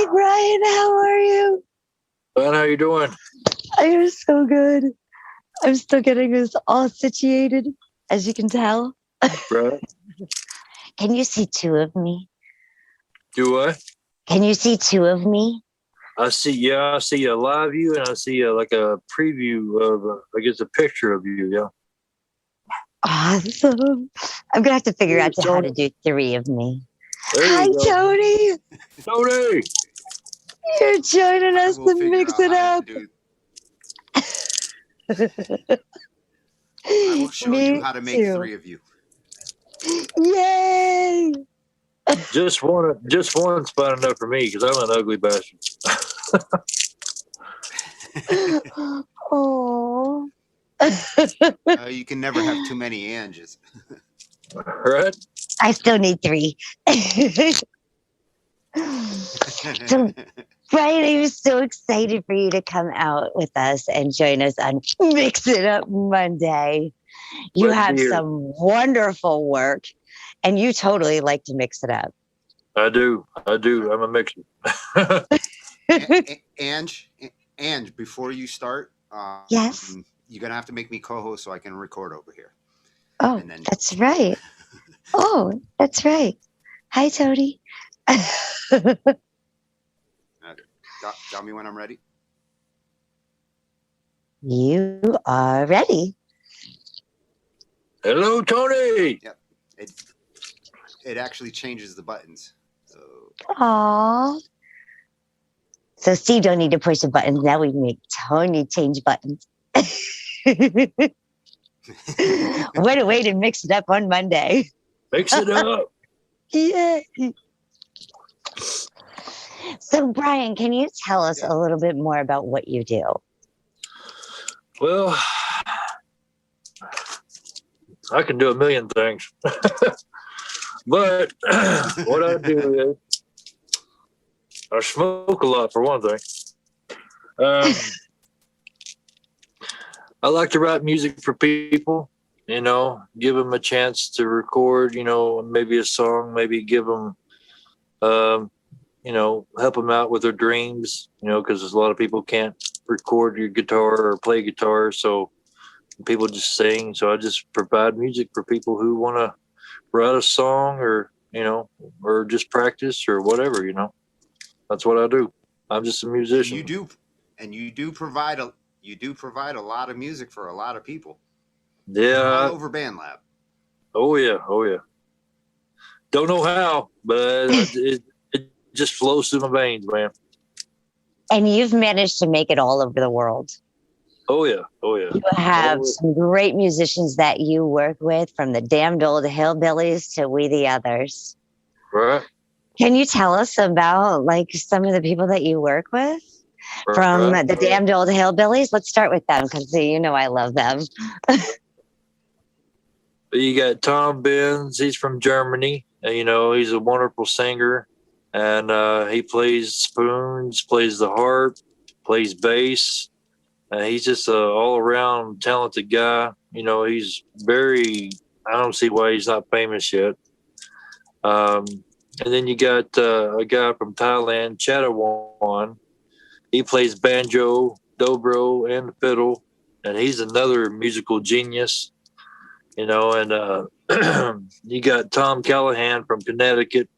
Hi, Brian. How are you? Ben, how you doing? I'm so good. I'm still getting this all situated, as you can tell. Right. Can you see two of me? Do what? Can you see two of me? I see a live view, and I see like a preview of, I guess, a picture of you. Yeah. Awesome. I'm gonna have to figure out how to do three of me. Hi, Tony. Tony. You're joining us to mix it up. I will show you how to make three of you. Yay! Just one's fine enough for me because I'm an ugly bastard. Oh. You can never have too many Anges. Right? I still need three. So, Brian, I'm so excited for you to come out with us and join us on Mix It Up Monday. You have some wonderful work, and you totally like to mix it up. I do. I'm a mixer. Ange, before you start, yes, you're gonna have to make me co-host so I can record over here. Oh, that's right. Oh, that's right. Hi, Tony. Tell me when I'm ready. You are ready. Hello, Tony. Yep. It actually changes the buttons. So. Aww. So Steve don't need to push the buttons. Now we make Tony change buttons. What a way to mix it up on Monday. Mix it up. Yeah. So, Brian, can you tell us a little bit more about what you do? Well, I can do a million things. But what I do is I smoke a lot, for one thing. I like to write music for people, give them a chance to record, maybe a song, maybe give them, help them out with their dreams, because there's a lot of people can't record your guitar or play guitar. So people just sing. So I just provide music for people who want to write a song or, or just practice or whatever, That's what I do. I'm just a musician. You do provide a lot of music for a lot of people. Yeah. All over BandLab. Oh yeah. Don't know how, but it just flows through my veins, man. And you've managed to make it all over the world. Oh yeah. You have some great musicians that you work with, from the damned old Hillbillies to We the Others. Right. Can you tell us about some of the people that you work with? From the damned old Hillbillies? Let's start with them because I love them. You got Tom Benz. He's from Germany. He's a wonderful singer, and he plays spoons, plays the harp, plays bass. He's just an all-around talented guy. He's I don't see why he's not famous yet. And then you got a guy from Thailand, Chatawan. He plays banjo, dobro, and fiddle, and he's another musical genius, And you got Tom Callahan from Connecticut,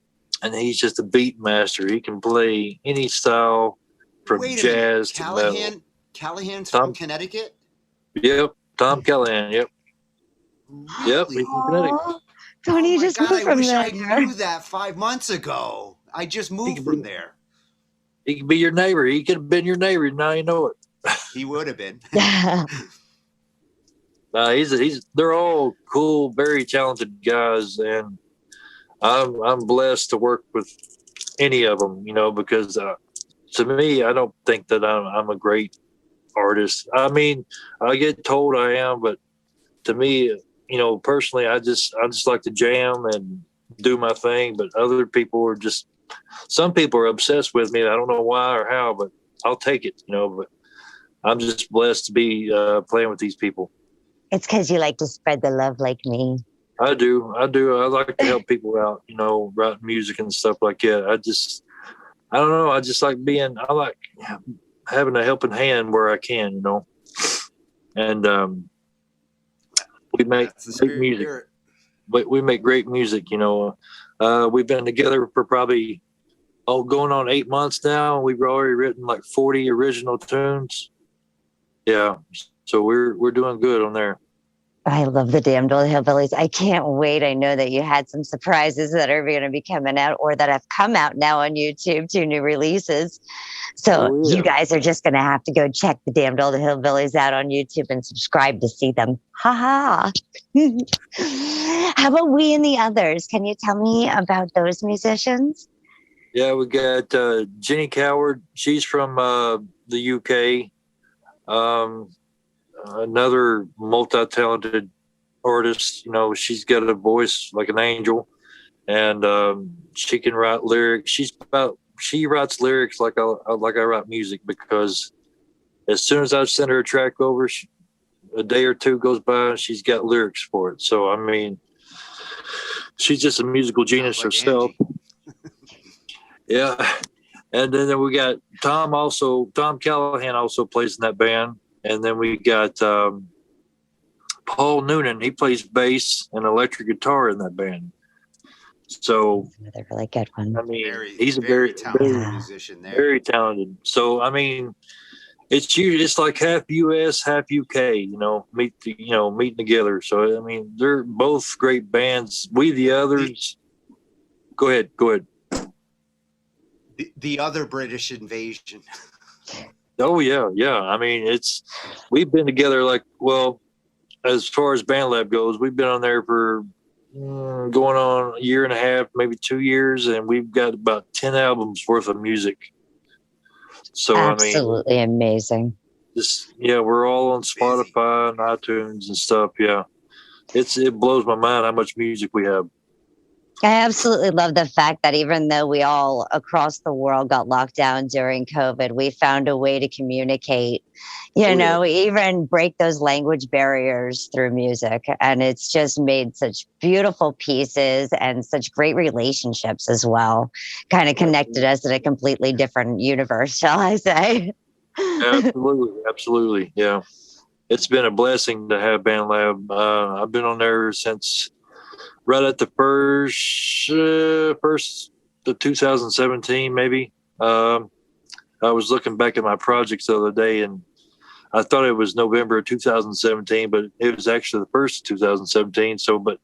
and he's just a beat master. He can play any style from jazz to metal. Callahan's from Connecticut? Yep, Tom Callahan. Yep. Really? Yep, he's from Connecticut. Tony, you just moved from there. I wish I knew that 5 months ago. I just moved from there. He could be your neighbor. He could have been your neighbor. Now you know it. He would have been. They're all cool, very talented guys, and I'm blessed to work with any of them. Because to me, I don't think that I'm a great artist. I mean, I get told I am, but to me, personally, I just like to jam and do my thing. But other people are some people are obsessed with me. I don't know why or how, but I'll take it. But I'm just blessed to be playing with these people. It's because you like to spread the love like me. I do. I like to help people out, write music and stuff like that. I don't know. I just like I like having a helping hand where I can, you know. And we make great music. But we make great music, you know. We've been together for probably going on 8 months now. We've already written like 40 original tunes. Yeah, so we're doing good on there. I love the Damned Old Hillbillies. I can't wait. I know that you had some surprises that are going to be coming out or that have come out now on YouTube, 2 new releases. So you guys are just going to have to go check the Damned Old Hillbillies out on YouTube and subscribe to see them. Ha ha. How about We and the Others? Can you tell me about those musicians? Yeah, we got Jenny Coward. She's from the UK. Another multi-talented artist. You know, she's got a voice like an angel, and she can write lyrics. She writes lyrics like I write music, because as soon as I send her a track over, a day or two goes by and she's got lyrics for it. So I mean, she's just a musical genius herself. Yeah. And then we got Tom Callahan also plays in that band. And then we got Paul Noonan. He plays bass and electric guitar in that band. So another really good one. I mean, he's a very talented musician there. Very talented. So I mean, it's like half US, half UK. You know, meeting together. So I mean, they're both great bands. We the Others. Go ahead. The other British invasion. Oh yeah. I mean, we've been together as far as BandLab goes, we've been on there for going on a year and a half, maybe 2 years, and we've got about 10 albums worth of music. So absolutely amazing. We're all on Spotify and iTunes and stuff. Yeah, it blows my mind how much music we have. I absolutely love the fact that even though we all across the world got locked down during COVID, we found a way to communicate, even break those language barriers through music. And it's just made such beautiful pieces and such great relationships as well. Kind of connected us in a completely different universe, shall I say? Absolutely. Yeah. It's been a blessing to have BandLab. I've been on there since right at the first of 2017, maybe. I was looking back at my projects the other day, and I thought it was November of 2017, but it was actually the first of 2017. So, but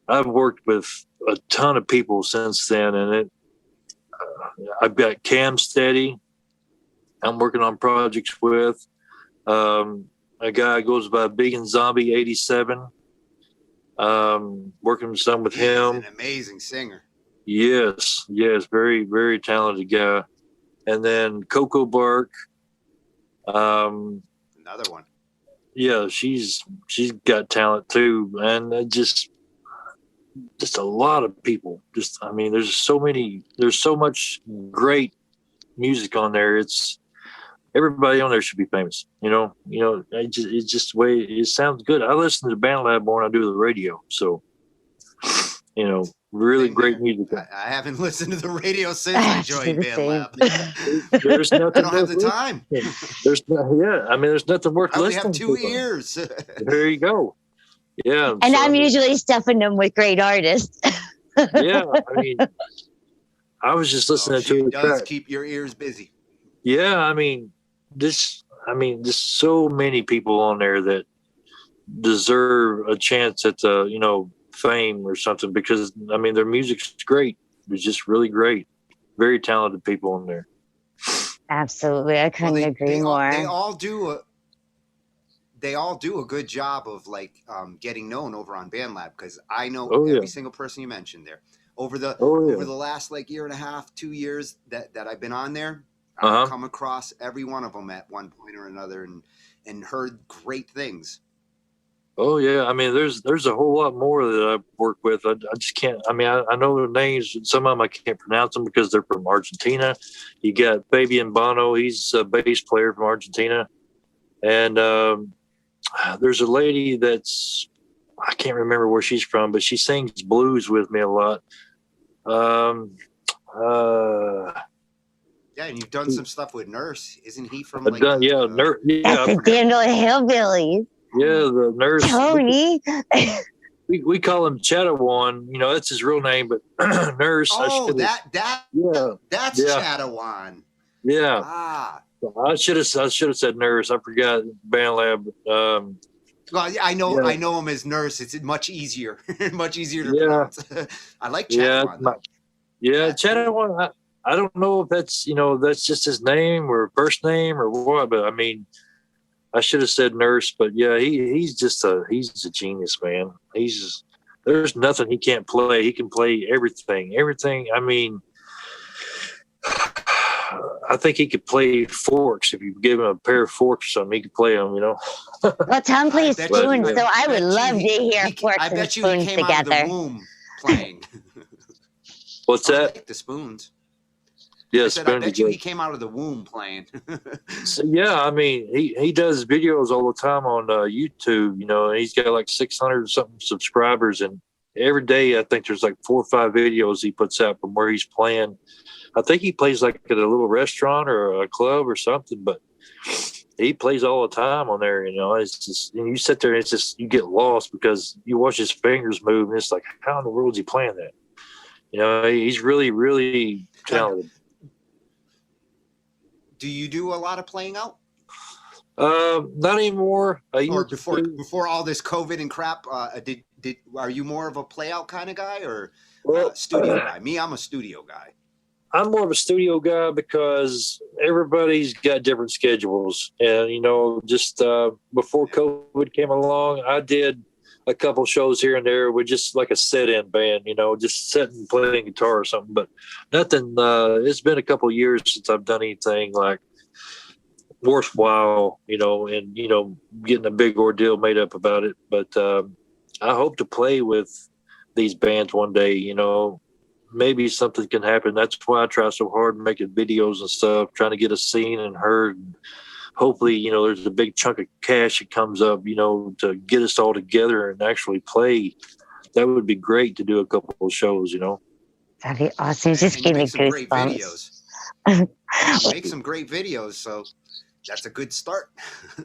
I've worked with a ton of people since then, and I've got Cam Steady. I'm working on projects with a guy goes by Vegan Zombie 87. Working some with him. He's an amazing singer. Yes, very, very talented guy. And then Coco Bark. Another one. Yeah, she's got talent too, and just a lot of people. There's so much great music on there. Everybody on there should be famous. It's just the way it sounds good. I listen to BandLab more than I do the radio. So, really great music. I haven't listened to the radio since I joined BandLab. There's nothing. I don't have the time. There's nothing worth listening to. I only have 2 ears. There you go. Yeah. And I'm usually stuffing them with great artists. Yeah. I was just listening to it. Does keep your ears busy. Yeah. There's so many people on there that deserve a chance at fame or something, because their music's great. It's just really great. Very talented people on there. Absolutely. I couldn't agree more. They all do a good job of getting known over on BandLab, because I know every single person you mentioned there. Over the last year and a half, 2 years that I've been on there, I've come across every one of them at one point or another and heard great things. Oh yeah, there's a whole lot more that I've worked with. I just can't. I know their names. Some of them I can't pronounce them because they're from Argentina. You got Fabian Bono. He's a bass player from Argentina, and there's a lady I can't remember where she's from, but she sings blues with me a lot. Yeah, and you've done some stuff with Nurse. Isn't he from Nurse? Yeah, that's the Daniel Hillbillies. Yeah, the Nurse. Tony. We call him Chadawan. You know, that's his real name, but Nurse. Oh, that's Chadawan. Yeah. Ah. I should have said Nurse. I forgot Band Lab. Well, I know him as Nurse. It's much easier, to pronounce. I like Chadawan. Chadawan. I don't know if that's that's just his name or first name or what, but I mean, I should have said Nurse. But yeah, he's a genius, man. There's nothing he can't play. He can play everything. I mean, I think he could play forks. If you give him a pair of forks or something, he could play them, Well, Tom plays spoons, so I would love to hear forks and spoons together. Out of the womb playing. What's that? Like the spoons. Yeah, I bet you he came out of the womb playing. So, yeah, I mean, he does videos all the time on YouTube, and he's got like 600 something subscribers, and every day I think there's like 4 or 5 videos he puts out from where he's playing. I think he plays like at a little restaurant or a club or something, but he plays all the time on there. It's just, you sit there and it's just, you get lost because you watch his fingers move and it's like, how in the world is he playing that? He's really, really talented. Do you do a lot of playing out? Not anymore. Or before all this COVID and crap, are you more of a play out kind of guy or studio guy? Me, I'm a studio guy. I'm more of a studio guy because everybody's got different schedules. And, just before COVID came along, I did a couple shows here and there with just like a set-in band, just sitting and playing guitar or something. But nothing, it's been a couple of years since I've done anything like worthwhile, and, getting a big ordeal made up about it. But I hope to play with these bands one day, maybe something can happen. That's why I try so hard making videos and stuff, trying to get us seen and heard. And hopefully, there's a big chunk of cash that comes up, to get us all together and actually play. That would be great to do a couple of shows, That'd be awesome. Just give me goosebumps. Make some great videos, so that's a good start.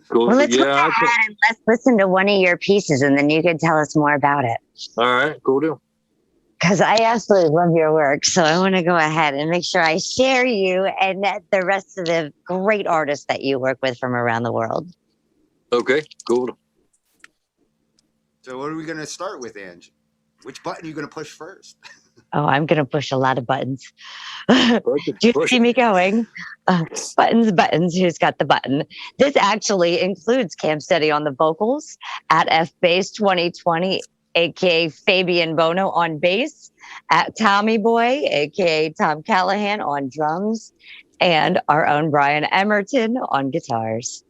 Cool. Well, let's go ahead and let's listen to one of your pieces, and then you can tell us more about it. All right, cool deal. Because I absolutely love your work. So I want to go ahead and make sure I share you and the rest of the great artists that you work with from around the world. Okay, cool. So what are we going to start with, Ange? Which button are you going to push first? Oh, I'm going to push a lot of buttons. Do you see me going? Buttons. Who's got the button? This actually includes Cam Steady on the vocals, at FBass 2020, a.k.a. Fabian Bono on bass, at Tommy Boy, a.k.a. Tom Callahan on drums, and our own Brian Emerton on guitars.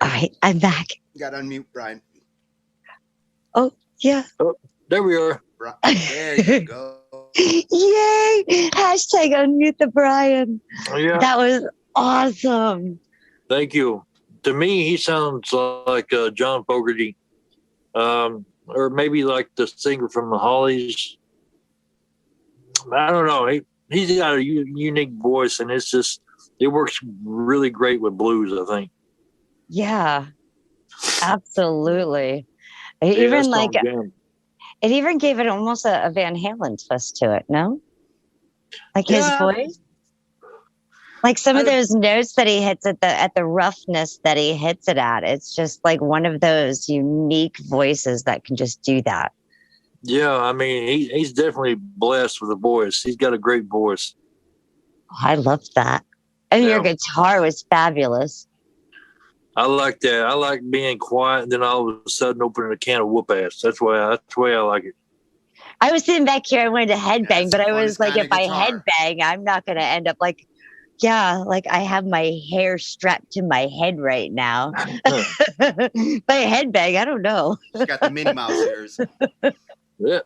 All right, I'm back. You got to unmute, Brian. Oh, yeah. Oh, there we are. There you go. Yay! Hashtag unmute the Brian. Yeah. That was awesome. Thank you. To me, he sounds like John Fogerty, or maybe like the singer from the Hollies. I don't know. He's got a unique voice, and it works really great with blues, I think. Yeah, absolutely. It even gave it almost a Van Halen twist to it, no? Like his voice? Like some of those notes that he hits at the roughness that he hits it at. It's just like one of those unique voices that can just do that. Yeah, I mean, he's definitely blessed with a voice. He's got a great voice. Oh, I loved that. And your guitar was fabulous. I like that. I like being quiet and then all of a sudden opening a can of whoop ass. That's the way I like it. I was sitting back here. I wanted to headbang, but I was like, if I headbang, I'm not going to end up like, like I have my hair strapped to my head right now. By headbang, I don't know. She's got the Minnie Mouse ears. Yeah,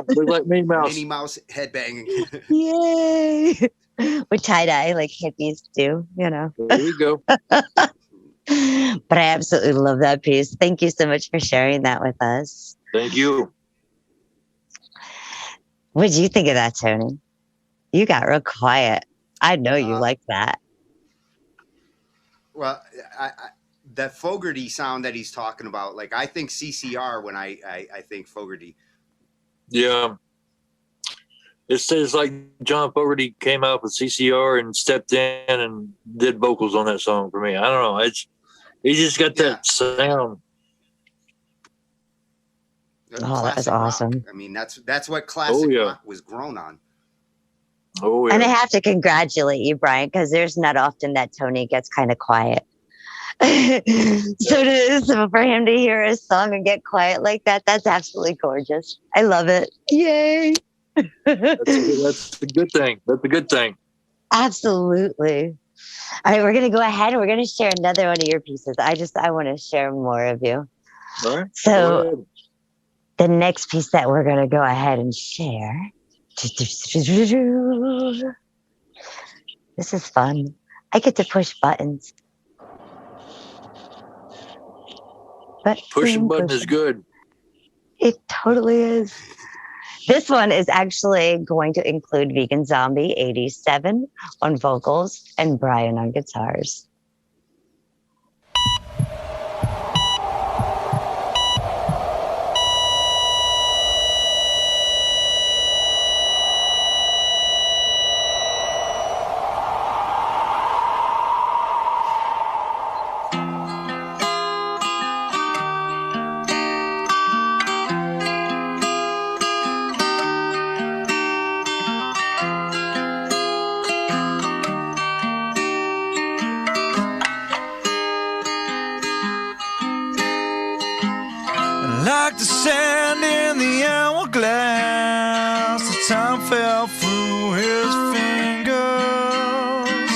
look like Minnie Mouse. Minnie Mouse headbanging. Yay! With tie-dye like hippies do, you know. There you go. But I absolutely love that piece. Thank you so much for sharing that with us. Thank you. What did you think of that, Tony? You got real quiet. I know you like that. Well, that Fogerty sound that he's talking about, like I think CCR when I think Fogerty. Yeah. It says like John Fogerty came out with CCR and stepped in and did vocals on that song for me. I don't know. He just got that sound. Oh, that was awesome. Rock. I mean, that's what classic rock was grown on. Oh, yeah. And I have to congratulate you, Brian, because there's not often that Tony gets kind of quiet. So for him to hear a song and get quiet like that, that's absolutely gorgeous. I love it. Yay. That's a good thing. That's a good thing. Absolutely. All right, we're going to go ahead and we're going to share another one of your pieces. I want to share more of you. All right. So the next piece that we're going to go ahead and share. This is fun. I get to push buttons. Pushing button is good. It totally is. This one is actually going to include Vegan Zombie 87 on vocals and Brian on guitars. Like the sand in the hourglass, the time fell through his fingers.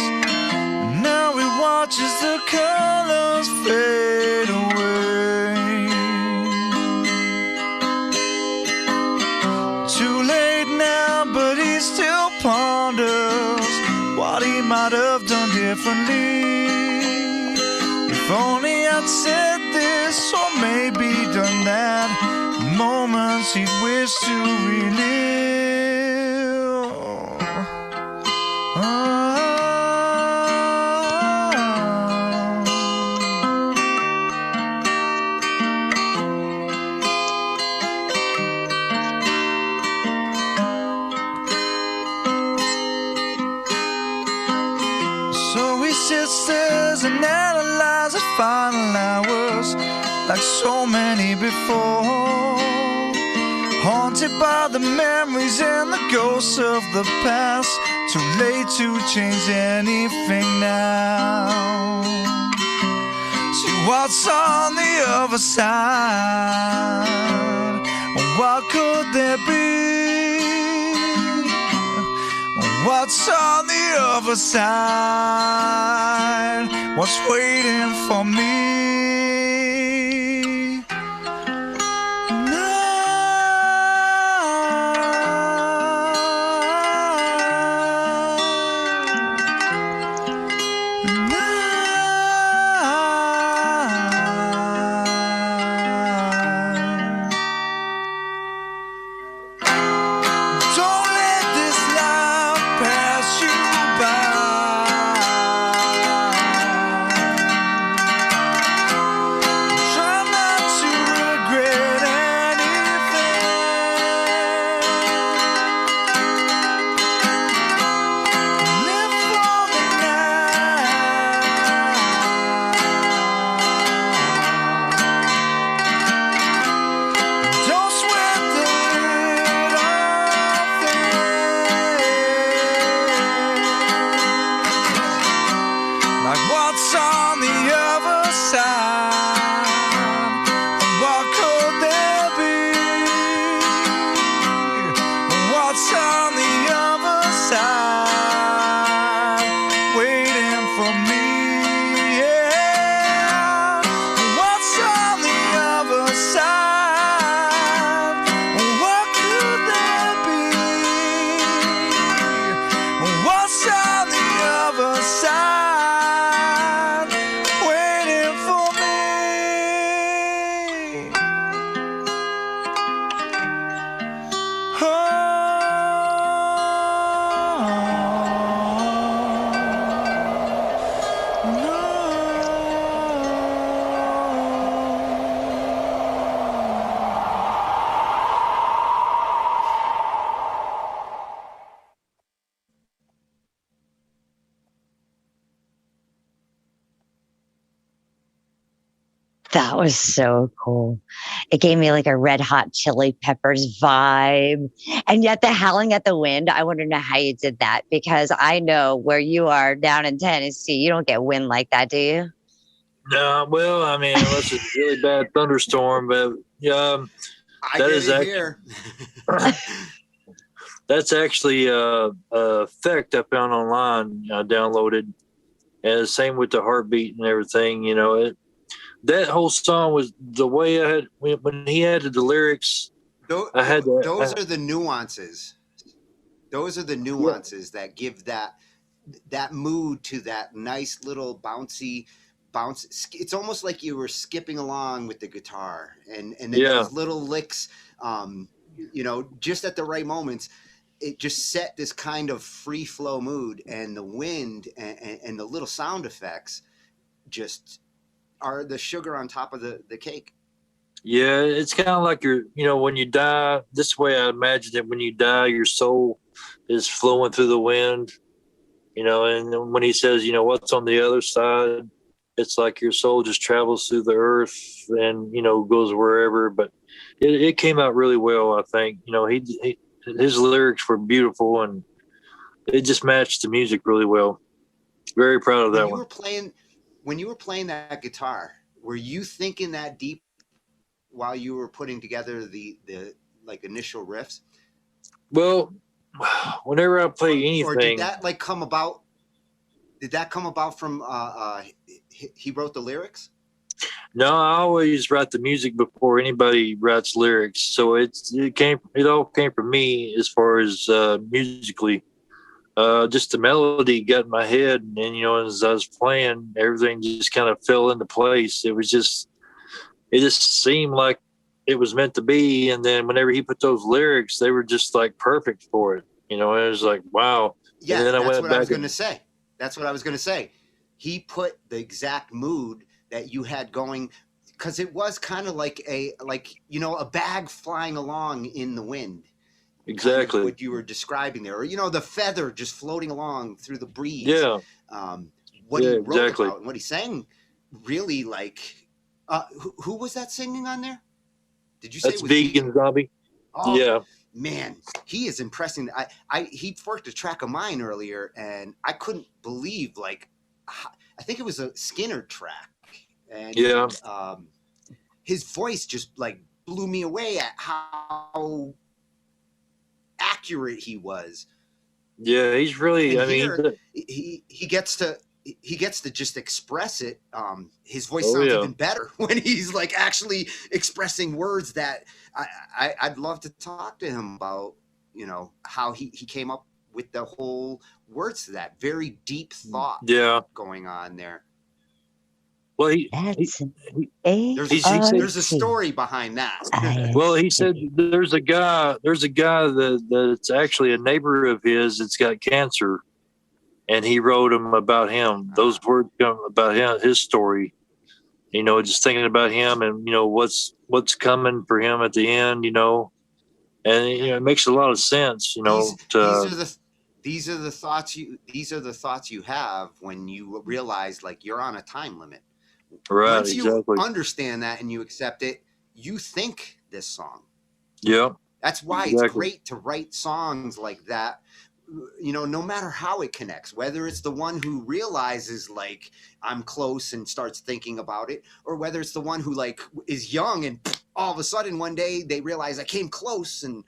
Now he watches the colors fade away. Too late now, but he still ponders what he might have done differently. If only I'd said this or maybe done that. Moments he'd wish to relive. So he sits there and analyzes final hours like so many before, haunted by the memories and the ghosts of the past. Too late to change anything now. See what's on the other side. What could there be? What's on the other side? What's waiting for me? what's on the other side? What could there be? What's on the other side, waiting for me? Yeah. What's on the other side? What could there be? What's on the other side, waiting for me? Oh, no. That was so cool. It gave me like a Red Hot Chili Peppers vibe. And yet the howling at the wind, I want to know how you did that, because I know where you are down in Tennessee, you don't get wind like that, do you? No, well, I mean, unless it's a really bad thunderstorm, but that is here. That's actually a effect I found online, downloaded, and the same with the heartbeat and everything. You know, that whole song was the way I had when he added the lyrics. Those are the nuances. Those are the nuances that give that mood to that nice little bounce. It's almost like you were skipping along with the guitar, and then those little licks, just at the right moments, it just set this kind of free flow mood, and the wind and the little sound effects just are the sugar on top of the cake. Yeah, it's kind of like when you die, this way I imagine that when you die, your soul is flowing through the wind, and when he says, what's on the other side, it's like your soul just travels through the earth and, goes wherever. But it came out really well, I think. His lyrics were beautiful, and it just matched the music really well. Very proud of that one. When you were playing that guitar, were you thinking that deep while you were putting together the initial riffs? Well, whenever I play anything, or did that come about? Did that come about from he wrote the lyrics? No, I always write the music before anybody writes lyrics. So it all came from me as far as musically. Just the melody got in my head, and as I was playing, everything just kind of fell into place. It just seemed like it was meant to be. And then whenever he put those lyrics, they were just like perfect for it. It was like, wow. Yeah, and then that's what I was going to say. That's what I was going to say. He put the exact mood that you had going, because it was kind of like a bag flying along in the wind. Exactly kind of what you were describing there, or the feather just floating along through the breeze. Yeah. What he wrote about and what he sang, really who was that singing on there? Did you say that's Vegan Zombie? Oh, yeah, man, he is impressing. He worked a track of mine earlier, and I couldn't believe I think it was a Skinner track, and his voice just blew me away at how accurate he was. Yeah, he's really. He gets to just express it. His voice sounds even better when he's actually expressing words that I'd love to talk to him about. How he came up with the whole words to that very deep thought. Going on there. Well, there's a story behind that. Well, he said there's a guy that's actually a neighbor of his that's got cancer, and he wrote him about him. Those words come about him, his story. Just thinking about him and what's coming for him at the end. And it makes a lot of sense. These are the thoughts you have when you realize you're on a time limit. Right. Once you understand that and you accept it, you think this song. Yeah. That's why it's great to write songs like that you know, no matter how it connects, whether it's the one who realizes like I'm close and starts thinking about it, or whether it's the one who like is young and all of a sudden one day they realize I came close, and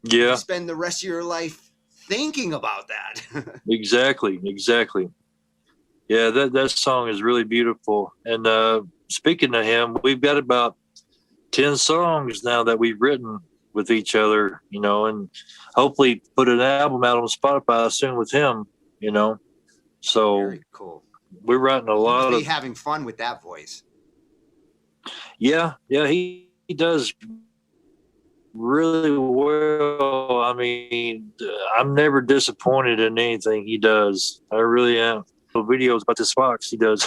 you spend the rest of your life thinking about that. Exactly. Yeah, that song is really beautiful. And speaking of him, we've got about 10 songs now that we've written with each other, you know, and hopefully put an album out on Spotify soon with him, you know. So very cool. We're writing a lot of having fun with that voice. Yeah, he does really well. I mean, I'm never disappointed in anything he does. I really am. Videos about this fox he does,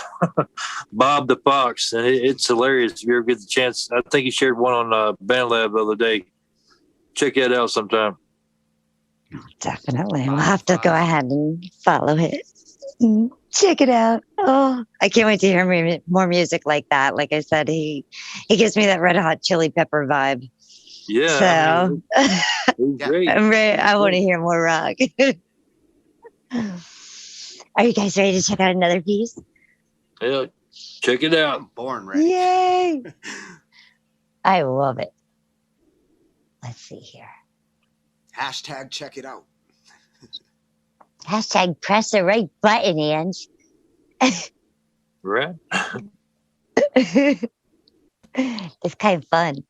Bob the Fox, and it's hilarious. If you ever get the chance, I think he shared one on BandLab the other day. Check that out sometime. Definitely. We'll have to go ahead and follow it. Check it out. Oh, I can't wait to hear more music like that. Like I said, he gives me that Red Hot Chili Pepper vibe. Yeah. So great. I want to hear more rock. Are you guys ready to check out another piece? Yeah, check it out. I'm born ready. Yay! I love it. Let's see here. Hashtag check it out. Hashtag press the right button, Ange. Right. It's kind of fun.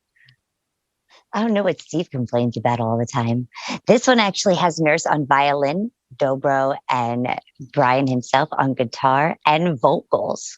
I don't know what Steve complains about all the time. This one actually has Nurse on violin, dobro, and Brian himself on guitar and vocals.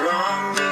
from you.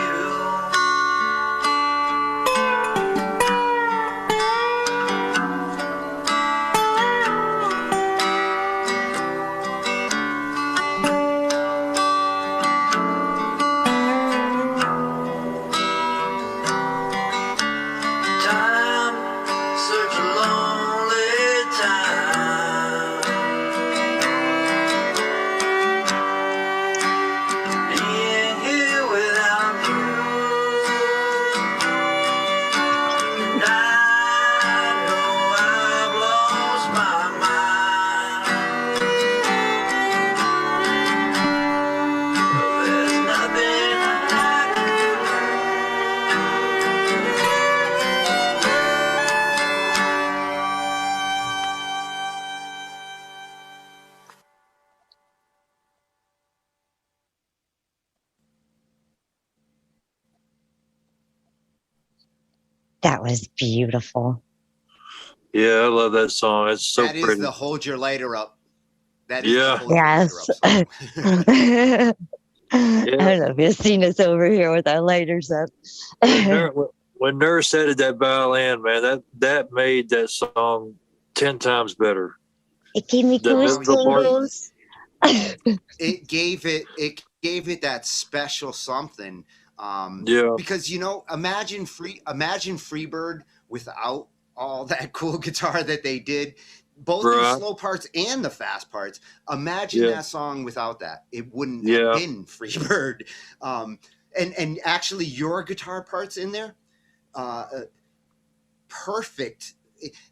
That was beautiful. Yeah, I love that song. It's so pretty. That is the Hold Your Lighter Up. That is yeah. the Hold Your Lighter Up song. Yeah. I don't know if you've seen us over here with our lighters up. When Nurse added that violin, man, that made that song 10 times better. It gave me goosebumps. It gave it that special something. Yeah. Because imagine Freebird without all that cool guitar that they did, both the slow parts and the fast parts. Imagine that song without that. It wouldn't have been Freebird. And actually your guitar parts in there, perfect.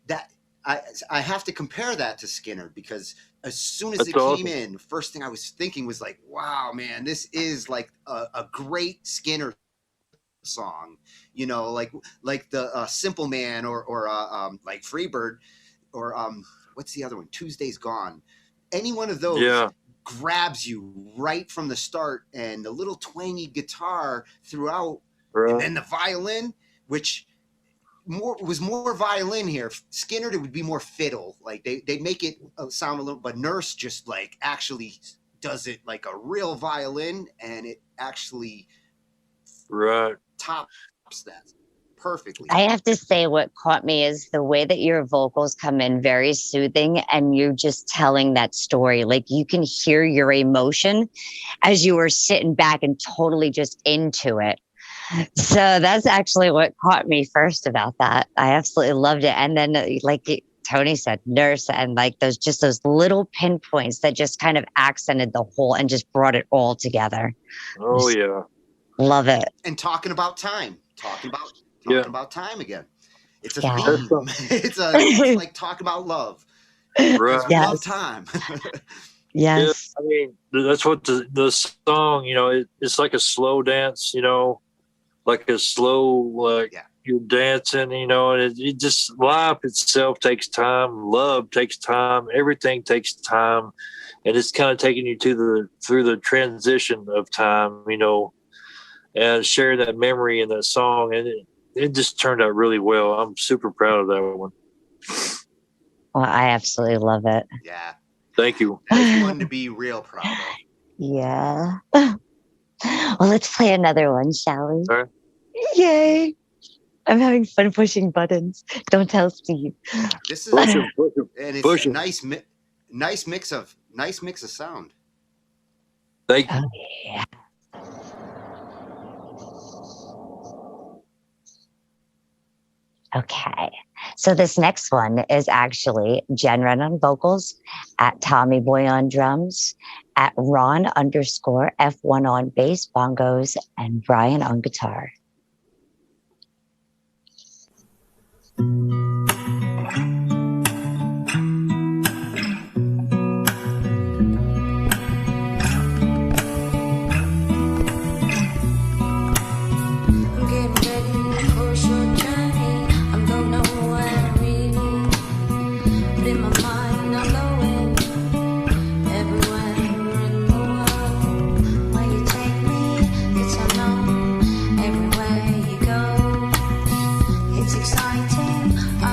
That I have to compare that to Skinner, because as soon as it came in, first thing I was thinking was like, wow, man, this is like a great Skinner song, like the Simple Man or like Freebird or what's the other one? Tuesday's Gone. Any one of those grabs you right from the start, and the little twangy guitar throughout, and then the violin, which was more violin here. Skinner, it would be more fiddle. Like they make it sound a little, but Nurse just like actually does it like a real violin, and it actually tops that perfectly. I have to say, what caught me is the way that your vocals come in very soothing, and you're just telling that story. Like you can hear your emotion as you were sitting back and totally just into it. So that's actually what caught me first about that. I absolutely loved it. And then like Tony said, Nurse, and like those little pinpoints that just kind of accented the whole and just brought it all together. Oh yeah. Love it. And talking about time about time again. It's a theme. It's like talk about love. Right. Yes. Love time. Yes. Yeah, I mean, that's what the song, it's like a slow dance, like a slow, you're dancing, and it just, life itself takes time. Love takes time. Everything takes time. And it's kind of taking you through the transition of time, and sharing that memory in that song. And it just turned out really well. I'm super proud of that one. Well, I absolutely love it. Yeah. Thank you. That's one to be real proud of. Yeah. Well, let's play another one, shall we? All right. Yay. I'm having fun pushing buttons. Don't tell Steve. This is and it's a nice mix of sound. Thank you. Oh, yeah. Okay, so this next one is actually Jen Wren on vocals, at Tommy Boy on drums, at Ron_F1 on bass, bongos, and Brian on guitar. Exciting.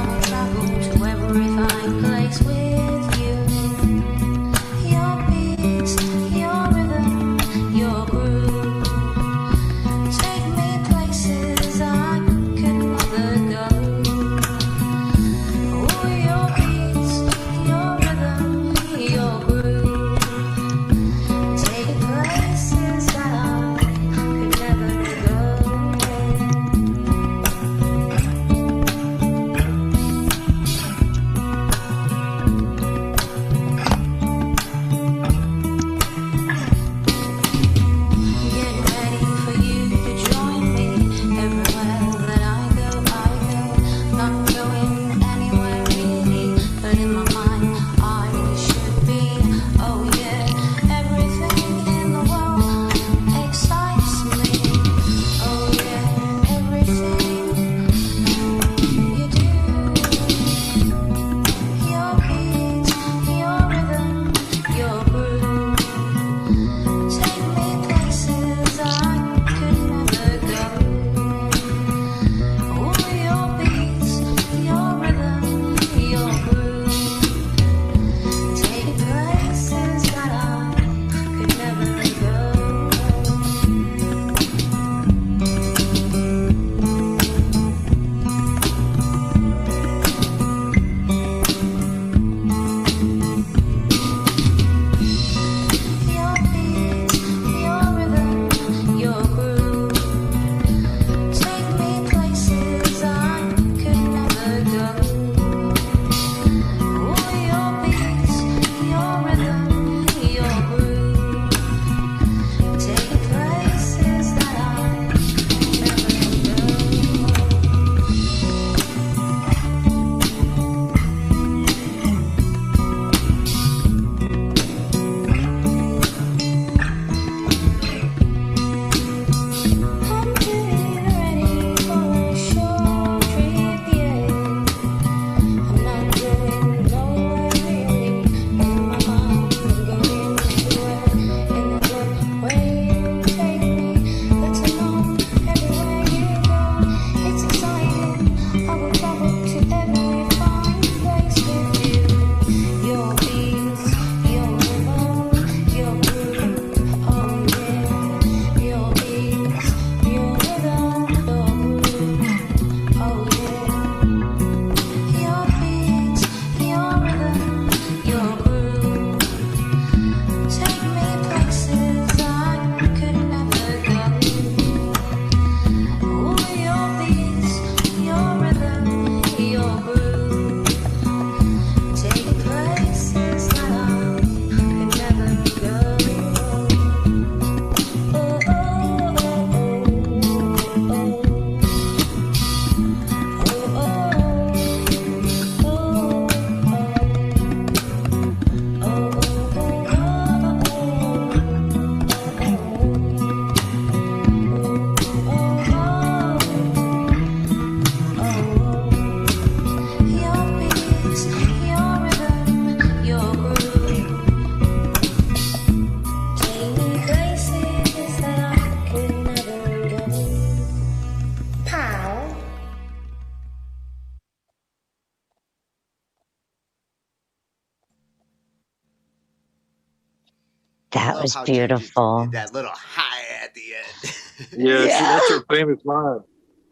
That was beautiful. That little high at the end. Yeah, that's her famous line.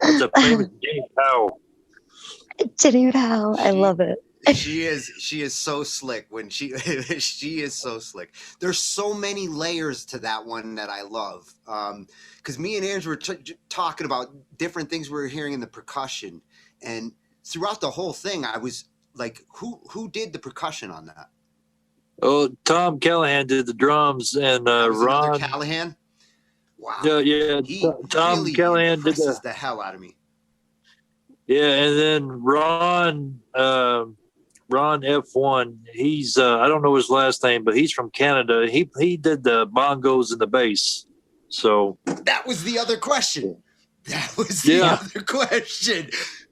It's a famous Jenny Powell. Jenny Powell, I love it. She is so slick when she is so slick. There's so many layers to that one that I love. Because me and Andrew were talking about different things we were hearing in the percussion, and throughout the whole thing, I was like, who did the percussion on that? Oh, Tom Callahan did the drums, and Ron Callahan. Wow. Yeah. Tom really Callahan did the hell out of me. Yeah, and then Ron F1. He's I don't know his last name, but he's from Canada. He did the bongos and the bass. So that was the other question. Other question,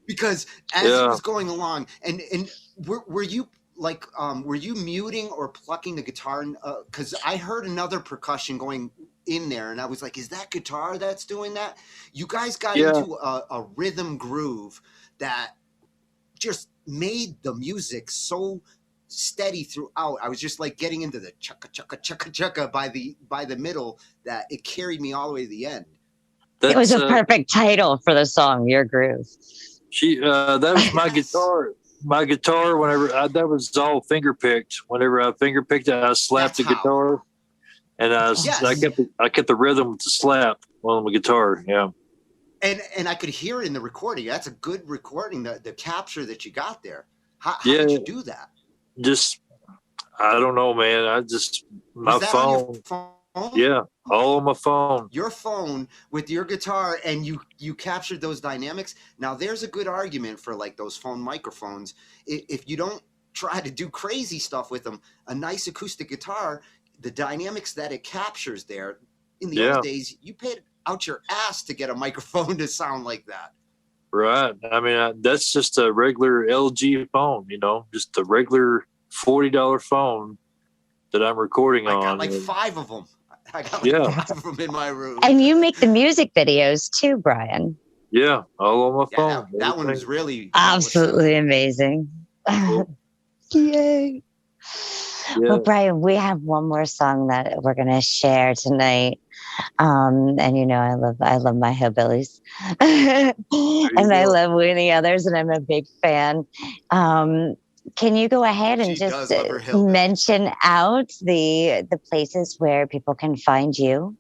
because as it was going along, and were you like were you muting or plucking the guitar? Because I heard another percussion going in there, and I was like, is that guitar that's doing that? You guys got into a rhythm groove that just made the music so steady throughout. I was just like getting into the chukka chukka chukka chukka by the middle, that it carried me all the way to the end. It was a perfect title for the song, Your Groove. That was my guitar. My guitar, whenever that was all finger picked. Whenever I finger picked it, I slapped the guitar, and I kept the rhythm with the slap on the guitar. Yeah, and I could hear it in the recording. That's a good recording. The capture that you got there. How did you do that? Just I don't know, man. My phone. On your phone. Yeah, all on my phone. Your phone with your guitar, and you captured those dynamics. Now there's a good argument for like those phone microphones. If you don't try to do crazy stuff with them, a nice acoustic guitar, the dynamics that it captures there. In the old days, you paid out your ass to get a microphone to sound like that. Right. I mean, that's just a regular LG phone, just a regular $40 phone that I'm recording on. I got like 5 of them. I got like 5 of them in my room. And you make the music videos too, Brian. Yeah, all on my phone. That one was really absolutely amazing. Yay. Yeah. Well, Brian, we have one more song that we're going to share tonight. And I love my Hillbillies. And I love Winnie Others, and I'm a big fan. Can you go ahead and just mention out the places where people can find you?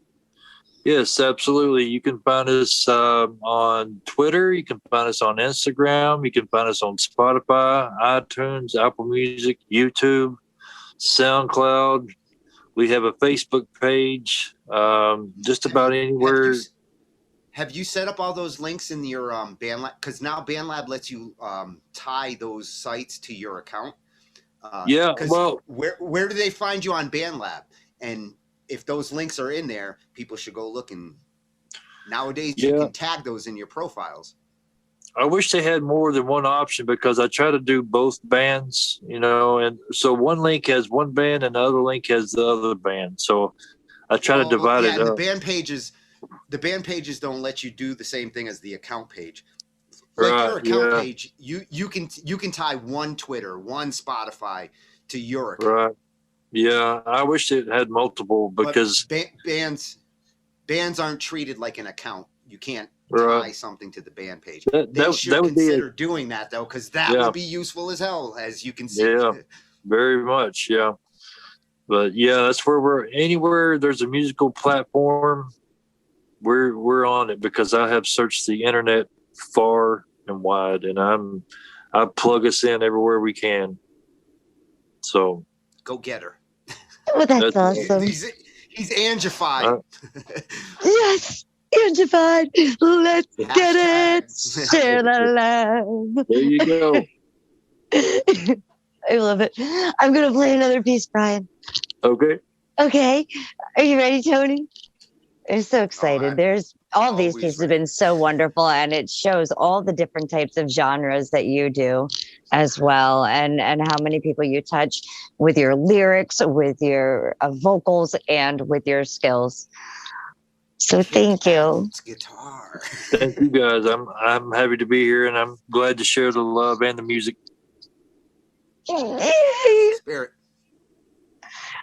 Yes, absolutely. You can find us on Twitter. You can find us on Instagram. You can find us on Spotify, iTunes, Apple Music, YouTube, SoundCloud. We have a Facebook page. Just about anywhere. Have you set up all those links in your BandLab? Because now BandLab lets you tie those sites to your account. Well, where do they find you on BandLab? And if those links are in there, people should go look. And nowadays, you can tag those in your profiles. I wish they had more than one option, because I try to do both bands, and so one link has one band and the other link has the other band. So I try to divide it up. The band pages don't let you do the same thing as the account page. Like your account page, you can tie one Twitter, one Spotify to your account. Right. Yeah, I wish it had multiple, because bands aren't treated like an account. You can't tie something to the band page. They should consider doing that, though, because that would be useful as hell, as you can see. Yeah, very much. Yeah. But that's where anywhere there's a musical platform, we're on it, because I have searched the internet far and wide, and I plug us in everywhere we can. So go get her. Oh, that's awesome. He's Angified. Yes, Angified. Let's get it. Share the love. There you go. I love it. I'm going to play another piece, Brian. Okay. Are you ready, Tony? I'm so excited. There's all these pieces have been so wonderful, and it shows all the different types of genres that you do as well, and how many people you touch with your lyrics, with your vocals, and with your skills. So thank you. It's guitar. Thank you, guys. I'm happy to be here, and I'm glad to share the love and the music. Spirit.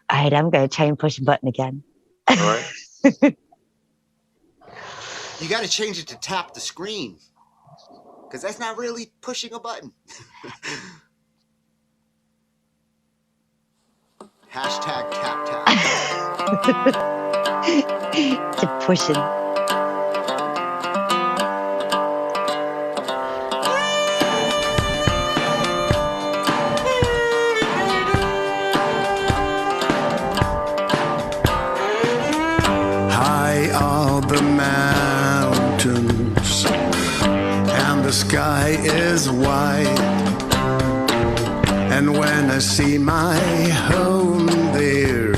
All right, I'm going to try and push a button again. All right. You got to change it to tap the screen, because that's not really pushing a button. Hashtag tap tap. To pushing. High are the mountains, and the sky is white. And when I see my home there,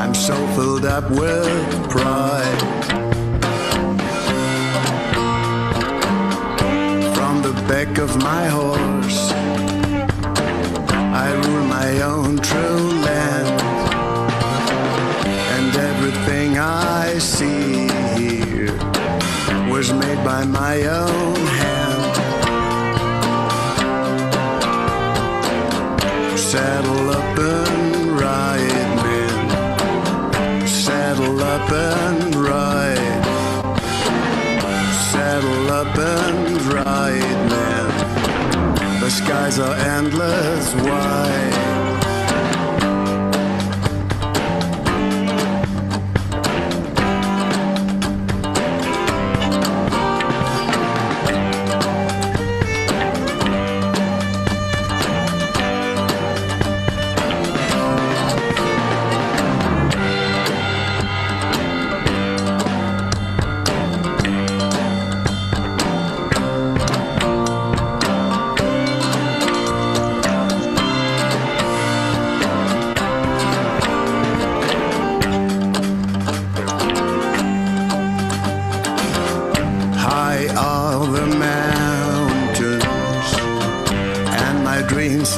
I'm so filled up with pride. From the back of my horse, I rule my own true land. And everything I see here was made by my own hand. Saddle up and ride, man. Saddle up and ride. Saddle up and ride, man. The skies are endless wide.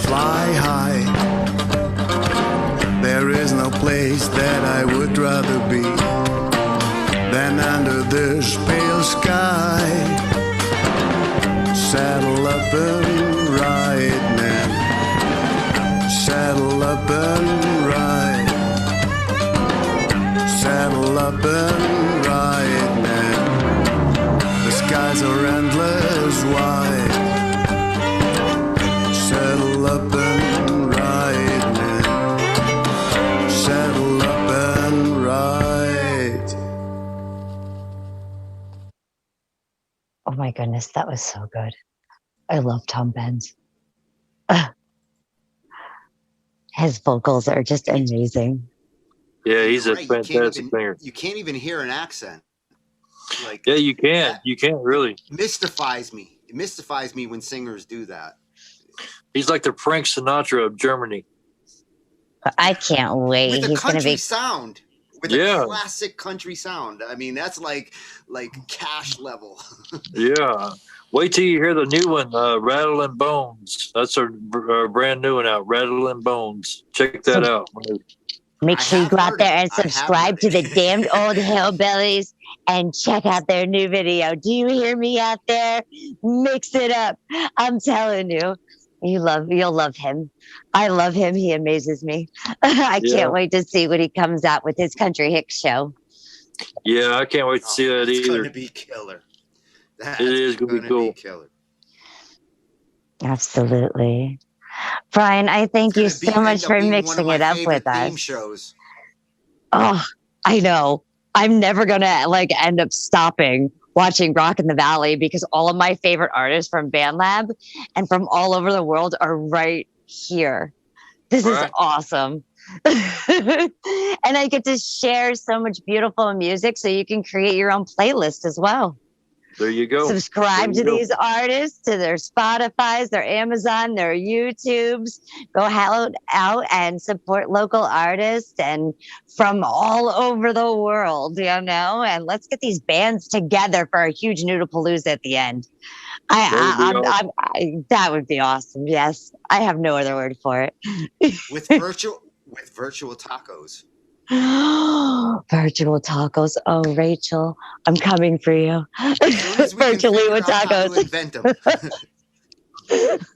Fly high. There is no place that I would rather be than under this pale sky. Saddle up and ride, man. Saddle up and ride. Saddle up and ride, man. The skies are endless wide. Saddle up and ride, man. Saddle up and ride. Oh my goodness, that was so good. I love Tom Benz. His vocals are just amazing. Yeah, he's a fantastic singer. You can't even hear an accent. Like, yeah, you can't. You can't really. Mystifies me. It mystifies me when singers do that. He's like the Frank Sinatra of Germany. I can't wait. With a He's country gonna be sound. With a classic country sound. I mean, that's like Cash level. Yeah. Wait till you hear the new one, Rattle and Bones. That's a brand new one out, Rattle and Bones. Check that out. Make sure you go out there and subscribe to the Damned Old Hillbillies and check out their new video. Do you hear me out there? Mix it up. I'm telling you. You'll love him. I love him. He amazes me. I can't wait to see what he comes out with his Country Hicks show. Yeah, I can't wait to see that either. It's going to be killer. It is going to be cool. Killer. Absolutely. Brian, I thank you so much for mixing it up with us. Shows. Oh, I know. I'm never going to end up stopping watching Rock in the Valley because all of my favorite artists from BandLab and from all over the world are right here. This is awesome. And I get to share so much beautiful music so you can create your own playlist as well. There you go. Subscribe to these artists, to their Spotifys, their Amazon, their YouTubes. Go out and support local artists and from all over the world, and let's get these bands together for a huge Noodlepalooza at the end. That would be awesome. Yes, I have no other word for it. With virtual tacos. Virtual tacos. Oh, Rachel, I'm coming for you. Virtually with tacos. Invent them.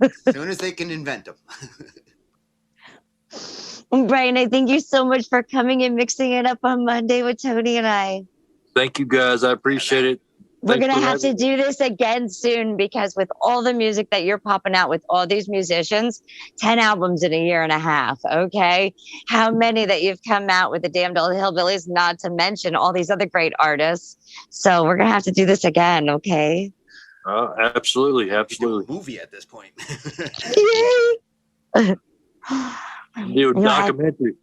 As soon as they can invent them. Brian, I thank you so much for coming and mixing it up on Monday with Tony and I. Thank you, guys. I appreciate it. We're going to have to do this again soon because with all the music that you're popping out with all these musicians, 10 albums in a year and a half, okay? How many that you've come out with the Damned Old Hillbillies, not to mention all these other great artists. So we're going to have to do this again, okay? Absolutely, absolutely. A movie at this point. Yay! Do a documentary.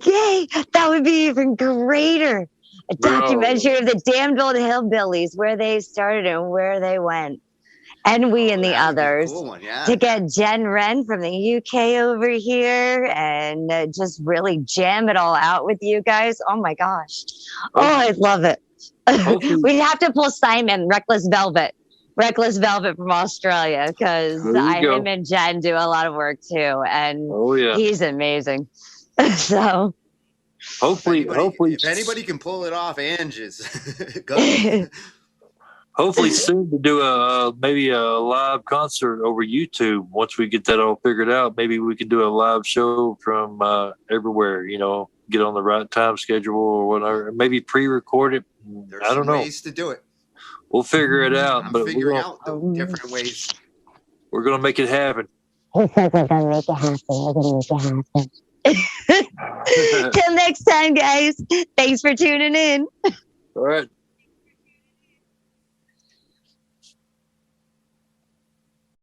Yay! That would be even greater. A documentary of the Damned Old Hillbillies, where they started and where they went. And we and the others. Cool one, yeah. To get Jen Wren from the UK over here and just really jam it all out with you guys. Oh my gosh. Oh, I love it. We'd have to pull Simon, Reckless Velvet from Australia, because him and Jen do a lot of work too. And he's amazing. So hopefully if anybody can pull it off, Angie's go. Hopefully soon to do maybe a live concert over YouTube. Once we get that all figured out, maybe we can do a live show from everywhere, get on the right time schedule or whatever. Maybe pre-record it. I don't know. There's ways to do it. We'll figure it out. I'm figuring out the different ways. We're going to make it happen. He says we're going to make it happen. We're going to make it happen. Till next time, guys. Thanks for tuning in. All right.